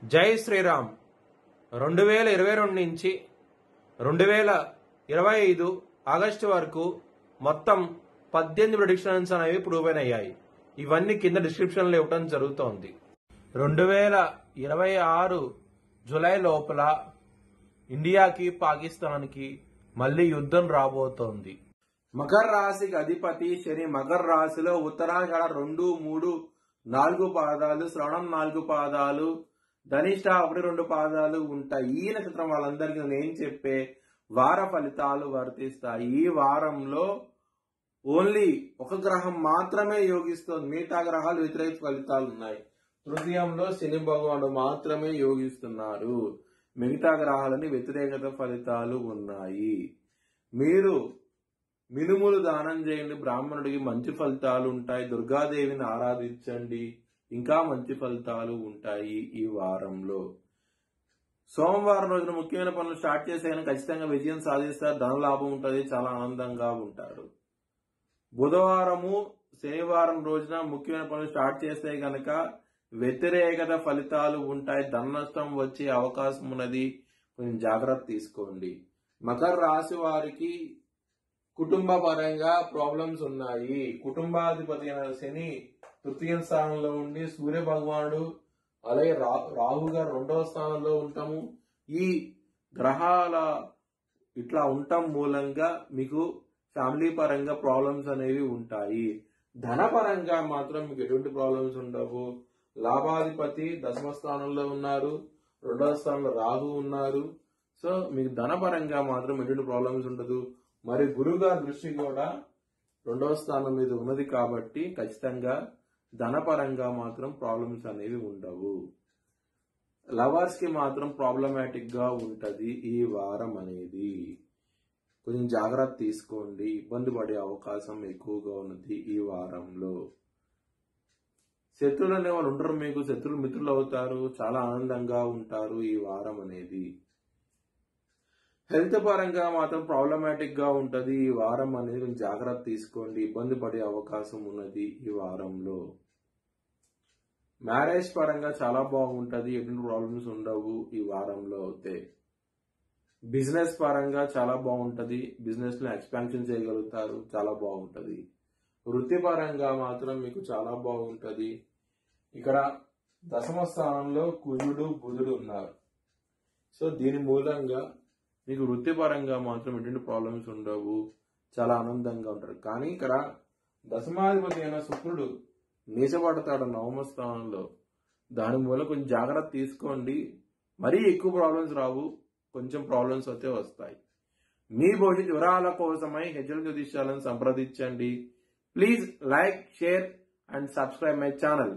జై శ్రీరామ్. 2022 నుంచి 2025 ఆగస్టు వరకు మొత్తం 18 ప్రెడిక్షన్స్ అనేవి ప్రూవ్ అయ్యాయి. ఇవన్నీ కింద డిస్క్రిప్షన్ లో ఇవ్వడం జరుగుతోంది. 2026 జూలై లోపల ఇండియాకి పాకిస్తాన్కి మళ్లీ యుద్ధం రాబోతోంది. మకర రాశికి అధిపతి శని మకర రాశిలో ఉత్తరాషాఢ 2, 3, 4 పాదాలు, శ్రవణం 4 పాదాలు, ధనిష్ట 1, 2 పాదాలు ఉంటాయి. ఈ నక్షత్రం వాళ్ళందరికీ నేను చెప్పే వార ఫలితాలు వర్తిస్తాయి. ఈ వారంలో ఓన్లీ ఒక గ్రహం మాత్రమే యోగిస్తోంది, మిగతా గ్రహాలు వ్యతిరేక ఫలితాలు ఉన్నాయి. తృతీయంలో శని భగవానుడు మాత్రమే యోగిస్తున్నారు, మిగతా గ్రహాలని వ్యతిరేకత ఫలితాలు ఉన్నాయి. మీరు మినుములు దానం చేయండి, బ్రాహ్మణుడికి మంచి ఫలితాలు ఉంటాయి. దుర్గాదేవిని ఆరాధించండి, ఇంకా మంచి ఫలితాలు ఉంటాయి. ఈ వారంలో సోమవారం రోజున ముఖ్యమైన పనులు స్టార్ట్ చేసే ఖచ్చితంగా విజయం సాధిస్తారు, ధనలాభం ఉంటుంది, చాలా ఆనందంగా ఉంటారు. బుధవారము శనివారం రోజున ముఖ్యమైన పనులు స్టార్ట్ చేస్తే గనక వ్యతిరేకత ఫలితాలు ఉంటాయి, ధన నష్టం వచ్చే అవకాశం ఉన్నది, కొంచెం జాగ్రత్త తీసుకోండి. మకర రాశి వారికి కుటుంబ పరంగా ప్రాబ్లమ్స్ ఉన్నాయి. కుటుంబాధిపతి అయిన శని తృతీయ స్థానంలో ఉండి, సూర్య భగవానుడు అలాగే రాహు గారు 2వ స్థానంలో ఉంటాము. ఈ గ్రహాల ఇట్లా ఉండటం మూలంగా మీకు ఫ్యామిలీ పరంగా ప్రాబ్లమ్స్ అనేవి ఉంటాయి. ధన పరంగా మాత్రం మీకు ఎటువంటి ప్రాబ్లమ్స్ ఉండవు. లాభాధిపతి 10వ స్థానంలో ఉన్నారు, 2వ స్థానంలో రాహు ఉన్నారు. సో మీకు ధన పరంగా మాత్రం ఎటువంటి ప్రాబ్లమ్స్ ఉండదు. మరి గురువు గారి దృష్టి కూడా 2వ స్థానం మీద ఉన్నది కాబట్టి ఖచ్చితంగా ధనపరంగా మాత్రం ప్రాబ్లమ్స్ అనేవి ఉండవు. లవర్స్ కి మాత్రం ప్రాబ్లమాటిక్ గా ఉంటది ఈ వారం అనేది, కొంచెం జాగ్రత్త తీసుకోండి, ఇబ్బంది పడే అవకాశం ఎక్కువగా ఉన్నది ఈ వారంలో. శత్రువులు అనే వాళ్ళు ఉండరు, మీకు శత్రువులు మిత్రులు అవుతారు, చాలా ఆనందంగా ఉంటారు ఈ వారం అనేది. హెల్త్ పరంగా మాత్రం ప్రాబ్లమాటిక్ గా ఉంటది ఈ వారం అనేది, కొంచెం జాగ్రత్త తీసుకోండి, ఇబ్బంది పడే అవకాశం ఉన్నది ఈ వారంలో. మ్యారేజ్ పరంగా చాలా బాగుంటది, ఎటువంటి ప్రాబ్లమ్స్ ఉండవు ఈ వారంలో. అయితే బిజినెస్ పరంగా చాలా బాగుంటది, బిజినెస్ లో ఎక్స్పాన్షన్ చేయగలుగుతారు, చాలా బాగుంటది. వృత్తి పరంగా మాత్రం మీకు చాలా బాగుంటది. ఇక్కడ 10వ స్థానంలో కుజుడు బుధుడు ఉన్నారు. సో దీని మూలంగా మీకు వృత్తిపరంగా మాత్రం ఎటువంటి ప్రాబ్లమ్స్ ఉండవు, చాలా ఆనందంగా ఉంటారు. కానీ ఇక్కడ దశమాధిపతి అయిన శుక్రుడు నీచబడతాడు 9వ స్థానంలో, దాని మూలం కొంచెం జాగ్రత్త తీసుకోండి. మరీ ఎక్కువ ప్రాబ్లమ్స్ రావు, కొంచెం ప్రాబ్లమ్స్ అయితే వస్తాయి. మీ భవిష్యత్ వివరాల కోసమై హెచ్ఎల్ జ్యోతిష్యాలను సంప్రదించండి. Please like, share and subscribe my channel.